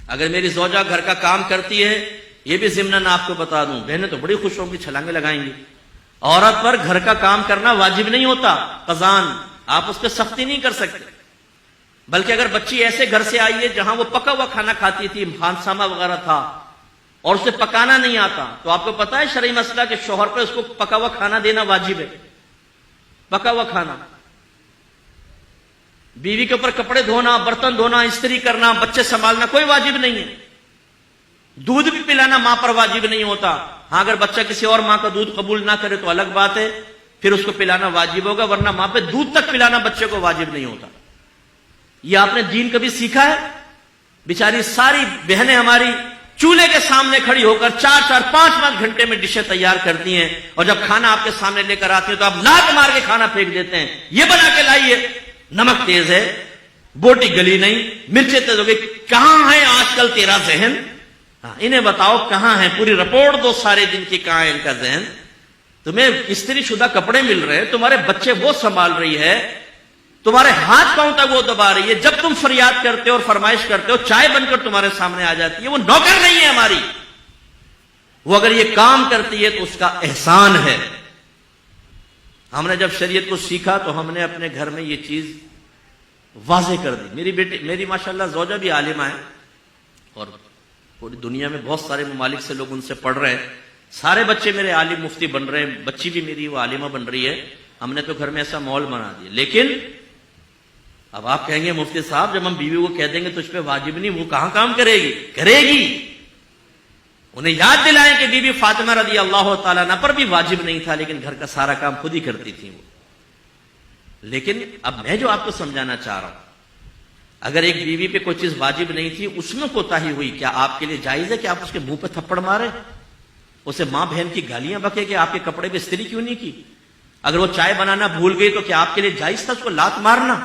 اگر میری زوجہ گھر کا کام کرتی ہے، یہ بھی ضمناً آپ کو بتا دوں، بہنیں تو بڑی خوش ہوں گی، چھلانگیں لگائیں گی، عورت پر گھر کا کام کرنا واجب نہیں ہوتا، قضان، آپ اس پہ سختی نہیں کر سکتے، بلکہ اگر بچی ایسے گھر سے آئی ہے جہاں وہ پکا ہوا کھانا کھاتی تھی، خانسامہ وغیرہ تھا، اور اسے پکانا نہیں آتا، تو آپ کو پتا ہے شرعی مسئلہ کہ شوہر پہ اس کو پکا ہوا کھانا دینا واجب ہے، پکا ہوا کھانا۔ بیوی کے اوپر کپڑے دھونا، برتن دھونا، استری کرنا، بچے سنبھالنا کوئی واجب نہیں ہے، دودھ بھی پلانا ماں پر واجب نہیں ہوتا، ہاں اگر بچہ کسی اور ماں کا دودھ قبول نہ کرے تو الگ بات ہے، پھر اس کو پلانا واجب ہوگا، ورنہ ماں پہ دودھ تک پلانا بچے کو واجب نہیں ہوتا۔ یہ آپ نے دین کبھی سیکھا ہے؟ بیچاری ساری بہنیں ہماری چولہے کے سامنے کھڑی ہو کر 4-4 5-5 گھنٹے میں ڈشیں تیار کرتی ہیں، اور جب کھانا آپ کے سامنے لے کر آتی ہیں تو آپ لات مار کے کھانا پھینک دیتے ہیں، یہ بنا کے لائیے، نمک تیز ہے، بوٹی گلی نہیں، مرچیں تیز ہو گئی، کہاں ہے آج کل تیرا ذہن؟ انہیں بتاؤ کہاں ہے، پوری رپورٹ دو سارے دن کی، کہاں ہے ان کا ذہن؟ تمہیں استری شدہ کپڑے مل رہے ہیں، تمہارے بچے وہ سنبھال رہی ہے، تمہارے ہاتھ پاؤں تک وہ دبا رہی ہے، جب تم فریاد کرتے ہو اور فرمائش کرتے ہو چائے بن کر تمہارے سامنے آ جاتی ہے، وہ نوکر نہیں ہے ہماری، وہ اگر یہ کام کرتی ہے تو اس کا احسان ہے۔ ہم نے جب شریعت کو سیکھا تو ہم نے اپنے گھر میں یہ چیز واضح کر دی۔ میری ماشاءاللہ زوجہ بھی عالمہ ہے، اور پوری دنیا میں بہت سارے ممالک سے لوگ ان سے پڑھ رہے ہیں، سارے بچے میرے عالم مفتی بن رہے ہیں، بچی بھی میری وہ عالمہ بن رہی ہے، ہم نے تو گھر میں ایسا ماحول بنا دیا۔ لیکن اب آپ کہیں گے مفتی صاحب جب ہم بیوی کو کہہ دیں گے تجھ پہ واجب نہیں، وہ کہاں کام کرے گی؟ کرے گی۔ انہیں یاد دلائیں کہ بی بی فاطمہ رضی اللہ تعالیٰ عنہ پر بھی واجب نہیں تھا، لیکن گھر کا سارا کام خود ہی کرتی تھی وہ۔ لیکن اب میں جو آپ کو سمجھانا چاہ رہا ہوں، اگر ایک بیوی پہ کوئی چیز واجب نہیں تھی، اس میں کوتاہی ہوئی، کیا آپ کے لیے جائز ہے کہ آپ اس کے منہ پہ تھپڑ مارے، اسے ماں بہن کی گالیاں بکے کہ آپ کے کپڑے پہ استری کیوں نہیں کی؟ اگر وہ چائے بنانا بھول گئی تو کیا آپ کے لیے جائز تھا اس کو لات مارنا؟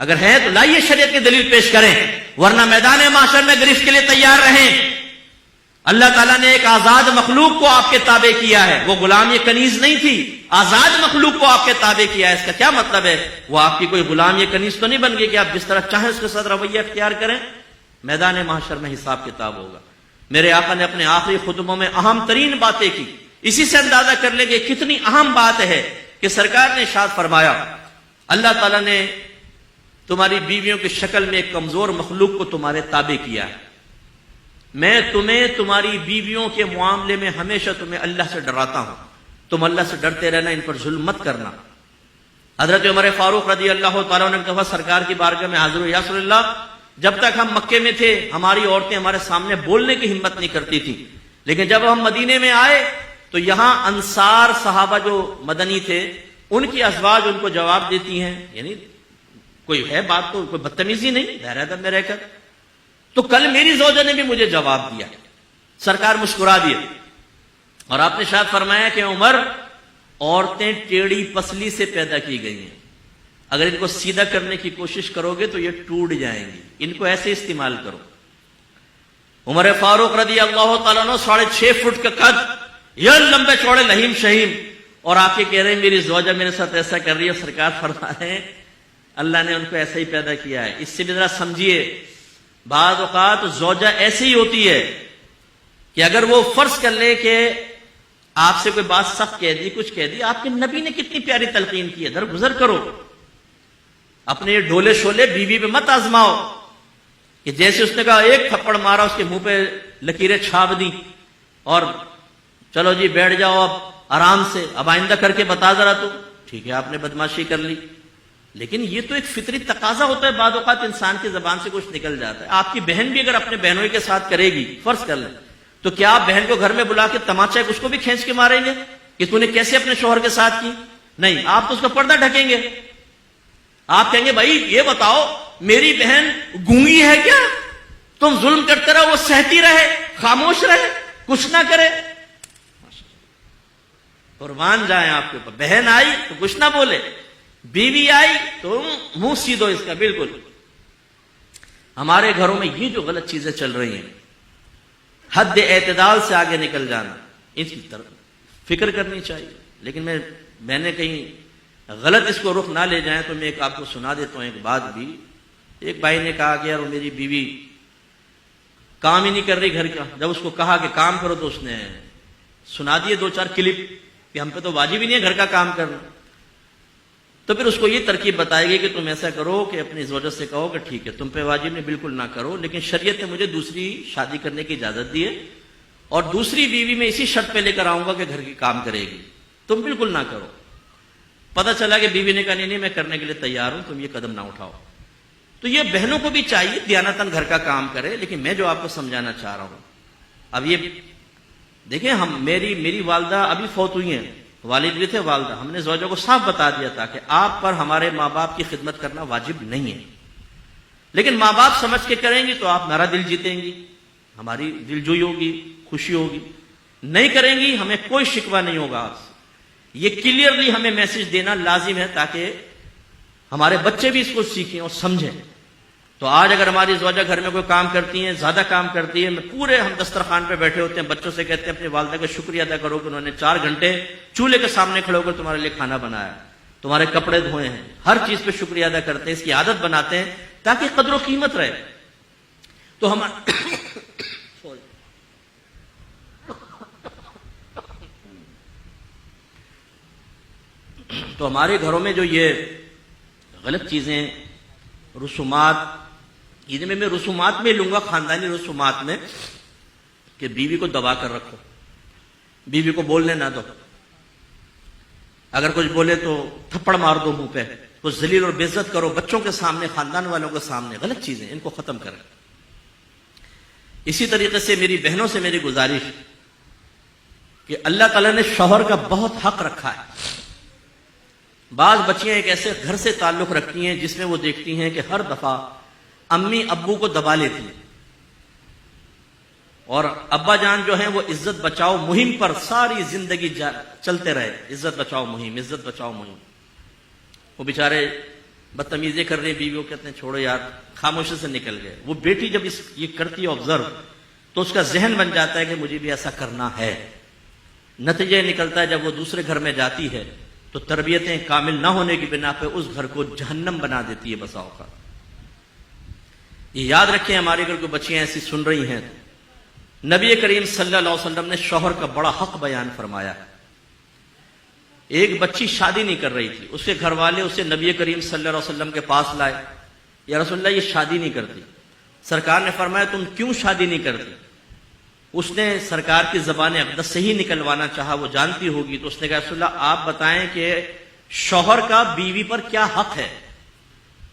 اگر ہے تو لائیے شریعت کی دلیل پیش کریں، ورنہ میدان محشر میں گرفت کے لیے تیار رہیں۔ اللہ تعالیٰ نے ایک آزاد مخلوق کو آپ کے تابع کیا ہے، وہ غلام یہ کنیز نہیں تھی، آزاد مخلوق کو آپ کے تابع کیا ہے۔ اس کا کیا مطلب ہے؟ وہ آپ کی کوئی غلام یہ کنیز تو نہیں بن گئی کہ آپ جس طرح چاہیں اس کے ساتھ رویہ اختیار کریں۔ میدان محشر میں حساب کتاب ہوگا۔ میرے آقا نے اپنے آخری خطبوں میں اہم ترین باتیں کی، اسی سے اندازہ کر لیں کہ کتنی اہم بات ہے کہ سرکار نے ارشاد فرمایا، اللہ تعالیٰ نے تمہاری بیویوں کی شکل میں ایک کمزور مخلوق کو تمہارے تابع کیا ہے، میں تمہیں تمہاری بیویوں کے معاملے میں ہمیشہ تمہیں اللہ سے ڈراتا ہوں، تم اللہ سے ڈرتے رہنا، ان پر ظلم مت کرنا۔ حضرت عمر فاروق رضی اللہ تعالیٰ نے کہا سرکار کی بارگاہ میں حاضر ہو، یا رسول اللہ جب تک ہم مکے میں تھے ہماری عورتیں ہمارے سامنے بولنے کی ہمت نہیں کرتی تھی، لیکن جب ہم مدینے میں آئے تو یہاں انصار صحابہ جو مدنی تھے ان کی ازواج ان کو جواب دیتی ہیں، یعنی کوئی ہے بات تو کوئی بدتمیزی نہیں، دائرہ ادب میں رہ کر۔ تو کل میری زوجہ نے بھی مجھے جواب دیا، سرکار مسکرا دیے، اور آپ نے ارشاد فرمایا کہ عمر عورتیں ٹیڑھی پسلی سے پیدا کی گئی ہیں، اگر ان کو سیدھا کرنے کی کوشش کرو گے تو یہ ٹوٹ جائیں گی، ان کو ایسے استعمال کرو۔ عمر فاروق رضی اللہ تعالیٰ عنہ 6.5 فٹ کا قد، یہ لمبے چوڑے لہیم شہیم، اور آپ یہ کہہ رہے ہیں میری زوجہ میرے ساتھ ایسا کر رہی ہے۔ سرکار فرما رہے ہیں اللہ نے ان کو ایسا ہی پیدا کیا ہے۔ اس سے بھی ذرا سمجھیے، بعض اوقات زوجہ ایسی ہی ہوتی ہے کہ اگر وہ فرض کر لے کہ آپ سے کوئی بات سخت کہہ دی، کچھ کہہ دی، آپ کے نبی نے کتنی پیاری تلقین کی ہے، درگزر کرو، اپنے یہ ڈھولے شولے بیوی پہ مت آزماؤ کہ جیسے اس نے کہا ایک تھپڑ مارا، اس کے منہ پہ لکیریں چھاپ دی اور چلو جی بیٹھ جاؤ اب آرام سے، اب آئندہ کر کے بتا ذرا تو ٹھیک ہے آپ نے بدماشی کر لی۔ لیکن یہ تو ایک فطری تقاضا ہوتا ہے، بعض اوقات انسان کی زبان سے کچھ نکل جاتا ہے۔ آپ کی بہن بھی اگر اپنے بہنوں کے ساتھ کرے گی، فرض کر لیں، تو کیا آپ بہن کو گھر میں بلا کے تماچا اس کو بھی کھینچ کے ماریں گے کہ تو نے کیسے اپنے شوہر کے ساتھ کی؟ نہیں، آپ تو اس کا پردہ ڈھکیں گے، آپ کہیں گے بھائی یہ بتاؤ میری بہن گونگی ہے کیا؟ تم ظلم کرتے رہو، وہ سہتی رہے، خاموش رہے، کچھ نہ کرے؟ قربان جائیں آپ کے اوپر، بہن آئی تو کچھ نہ بولے، بیوی آئی تو منہ سیدھو اس کا۔ بالکل ہمارے گھروں میں یہ جو غلط چیزیں چل رہی ہیں، حد اعتدال سے آگے نکل جانا، اس کی طرف فکر کرنی چاہیے۔ لیکن میں نے کہیں غلط اس کو رخ نہ لے جائیں تو میں ایک آپ کو سنا دیتا ہوں ایک بات بھی۔ ایک بھائی نے کہا کہ یار میری بیوی کام ہی نہیں کر رہی گھر کا. جب اس کو کہا کہ کام کرو تو اس نے سنا دیے 2-4 کلپ کہ ہم پہ تو واجب ہی نہیں ہے گھر کا کام کرنا. تو پھر اس کو یہ ترکیب بتائے گی کہ تم ایسا کرو کہ اپنی زوجت سے کہو کہ ٹھیک ہے تم پہ واجب نہیں، بالکل نہ کرو، لیکن شریعت نے مجھے دوسری شادی کرنے کی اجازت دی ہے اور دوسری بیوی میں اسی شرط پہ لے کر آؤں گا کہ گھر کی کام کرے گی، تم بالکل نہ کرو. پتہ چلا کہ بیوی نے کہا نہیں میں کرنے کے لیے تیار ہوں، تم یہ قدم نہ اٹھاؤ. تو یہ بہنوں کو بھی چاہیے دیانتاً گھر کا کام کرے. لیکن میں جو آپ کو سمجھانا چاہ رہا ہوں، اب یہ دیکھیں، میری والدہ ابھی فوت ہوئی ہیں، والد بھی تھے والدہ. ہم نے زوجوں کو صاف بتا دیا تھا کہ آپ پر ہمارے ماں باپ کی خدمت کرنا واجب نہیں ہے، لیکن ماں باپ سمجھ کے کریں گی تو آپ میرا دل جیتیں گی، ہماری دل جوئی ہوگی، خوشی ہوگی. نہیں کریں گی ہمیں کوئی شکوہ نہیں ہوگا آپ سے. یہ کلیئرلی ہمیں میسج دینا لازم ہے تاکہ ہمارے بچے بھی اس کو سیکھیں اور سمجھیں. تو آج اگر ہماری زوجہ گھر میں کوئی کام کرتی ہیں، زیادہ کام کرتی ہے، ہم دسترخوان پہ بیٹھے ہوتے ہیں، بچوں سے کہتے ہیں اپنی والدہ کا شکریہ ادا کرو کہ انہوں نے 4 گھنٹے چولہے کے سامنے کھڑے ہو کر تمہارے لیے کھانا بنایا، تمہارے کپڑے دھوئے ہیں، ہر چیز پہ شکریہ ادا کرتے ہیں، اس کی عادت بناتے ہیں تاکہ قدر و قیمت رہے. تو ہمارے گھروں میں جو یہ غلط چیزیں، رسومات، میں رسومات میں لوں گا، خاندانی رسومات میں، کہ بیوی کو دبا کر رکھو، بیوی کو بولنے نہ دو، اگر کچھ بولے تو تھپڑ مار دو منہ پہ، تو ذلیل اور بے عزت کرو بچوں کے سامنے، خاندان والوں کے سامنے. غلط چیزیں ان کو ختم کریں. اسی طریقے سے میری بہنوں سے میری گزارش کہ اللہ تعالیٰ نے شوہر کا بہت حق رکھا ہے. بعض بچیاں ایک ایسے گھر سے تعلق رکھتی ہیں جس میں وہ دیکھتی ہیں کہ ہر دفعہ امی ابو کو دبا لیتی ہیں، اور ابا جان جو ہیں وہ عزت بچاؤ مہم پر ساری زندگی چلتے رہے. عزت بچاؤ مہم، عزت بچاؤ مہم. وہ بیچارے بدتمیزی کر رہے ہیں، بیویوں کہتے ہیں چھوڑو یار، خاموشی سے نکل گئے. وہ بیٹی جب یہ کرتی ہے آبزرو، تو اس کا ذہن بن جاتا ہے کہ مجھے بھی ایسا کرنا ہے. نتیجہ نکلتا ہے جب وہ دوسرے گھر میں جاتی ہے تو تربیتیں کامل نہ ہونے کی بنا پہ اس گھر کو جہنم بنا دیتی ہے بسا اوقات. یہ یاد رکھیں، ہمارے گھر کو بچیاں ایسی سن رہی ہیں، نبی کریم صلی اللہ علیہ وسلم نے شوہر کا بڑا حق بیان فرمایا. ایک بچی شادی نہیں کر رہی تھی، اس کے گھر والے اسے نبی کریم صلی اللہ علیہ وسلم کے پاس لائے. یا رسول اللہ یہ شادی نہیں کرتی. سرکار نے فرمایا تم کیوں شادی نہیں کرتی؟ اس نے سرکار کی زبان اقدس سے ہی نکلوانا چاہا، وہ جانتی ہوگی. تو اس نے کہا رسول اللہ آپ بتائیں کہ شوہر کا بیوی پر کیا حق ہے؟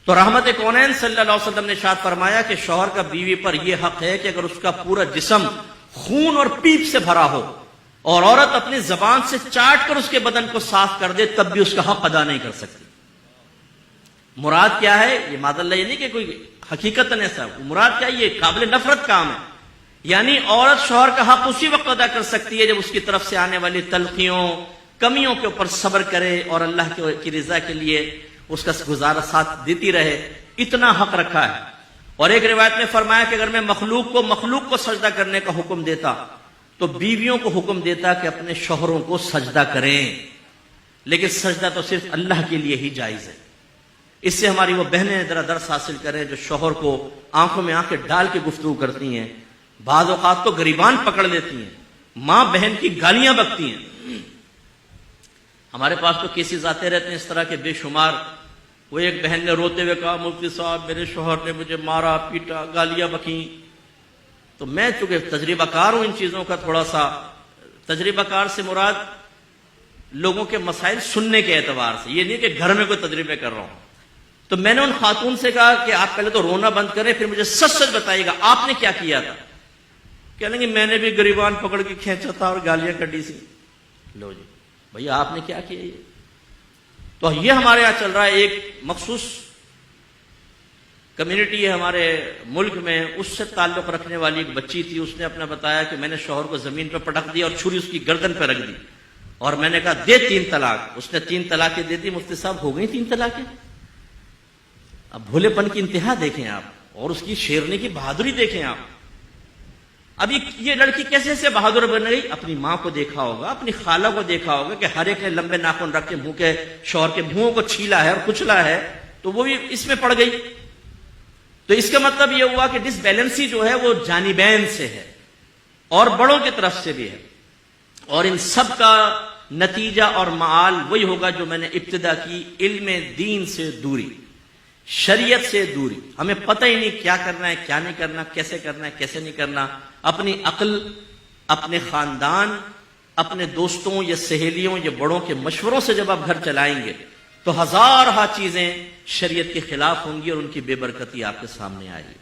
تو رحمت کونین صلی اللہ علیہ وسلم نے ارشاد فرمایا کہ شوہر کا بیوی پر یہ حق ہے کہ اگر اس کا پورا جسم خون اور پیپ سے بھرا ہو اور عورت اپنی زبان سے چاٹ کر اس کے بدن کو صاف کر دے تب بھی اس کا حق ادا نہیں کر سکتی. مراد کیا ہے؟ یہ معاذ اللہ یہ نہیں کہ کوئی حقیقت ایسا، مراد کیا؟ یہ قابل نفرت کام ہے. یعنی عورت شوہر کا حق اسی وقت ادا کر سکتی ہے جب اس کی طرف سے آنے والی تلخیوں، کمیوں کے اوپر صبر کرے اور اللہ کی رضا کے لیے اس کا گزارا ساتھ دیتی رہے. اتنا حق رکھا ہے. اور ایک روایت میں فرمایا کہ اگر میں مخلوق کو سجدہ کرنے کا حکم دیتا تو بیویوں کو حکم دیتا کہ اپنے شوہروں کو سجدہ کریں، لیکن سجدہ تو صرف اللہ کے لیے ہی جائز ہے. اس سے ہماری وہ بہنیں ذرا درس حاصل کریں جو شوہر کو آنکھوں میں آنکھیں ڈال کے گفتگو کرتی ہیں. بعض اوقات تو گریبان پکڑ لیتی ہیں، ماں بہن کی گالیاں بکتی ہیں. ہمارے پاس تو کیسز آتے رہتے ہیں اس طرح کے بے شمار. وہ ایک بہن نے روتے ہوئے کہا مفتی صاحب میرے شوہر نے مجھے مارا پیٹا، گالیاں بکیں. تو میں چونکہ تجربہ کار ہوں ان چیزوں کا، تھوڑا سا تجربہ کار سے مراد لوگوں کے مسائل سننے کے اعتبار سے، یہ نہیں کہ گھر میں کوئی تجربے کر رہا ہوں. تو میں نے ان خاتون سے کہا کہ آپ پہلے تو رونا بند کریں، پھر مجھے سچ سچ بتائیے گا آپ نے کیا کیا تھا. کہنے کہ میں نے بھی گریبان پکڑ کے کھینچا تھا اور گالیاں کڈی سی. لو جی بھیا آپ نے کیا کیا؟ یہ تو یہ ہمارے یہاں چل رہا ہے. ایک مخصوص کمیونٹی ہے ہمارے ملک میں، اس سے تعلق رکھنے والی ایک بچی تھی. اس نے اپنا بتایا کہ میں نے شوہر کو زمین پہ پٹک دیا اور چھری اس کی گردن پہ رکھ دی اور میں نے کہا دے 3 طلاق. اس نے 3 طلاقیں دے دی. مفتی صاحب ہو گئی 3 طلاقیں. اب بھولے پن کی انتہا دیکھیں آپ، اور اس کی شیرنی کی بہادری دیکھیں آپ. اب یہ لڑکی کیسے سے بہادر بن گئی؟ اپنی ماں کو دیکھا ہوگا، اپنی خالہ کو دیکھا ہوگا کہ ہر ایک نے لمبے ناخن رکھ کے منہ کے شوہر کے منہوں کو چھیلا ہے اور کچلا ہے، تو وہ بھی اس میں پڑ گئی. تو تو اس کا مطلب یہ ہوا کہ ڈس بیلنسی جو ہے وہ جانبین سے ہے اور بڑوں کی طرف سے بھی ہے، اور ان سب کا نتیجہ اور معال وہی ہوگا جو میں نے ابتدا کی، علم دین سے دوری، شریعت سے دوری۔ ہمیں پتہ ہی نہیں کیا کرنا ہے، کیا نہیں کرنا، کیسے کرنا ہے، کیسے نہیں کرنا۔ اپنی عقل، اپنے خاندان، اپنے دوستوں یا سہیلیوں یا بڑوں کے مشوروں سے جب آپ گھر چلائیں گے تو ہزارہ چیزیں شریعت کے خلاف ہوں گی اور ان کی بے برکتی آپ کے سامنے آئے گی۔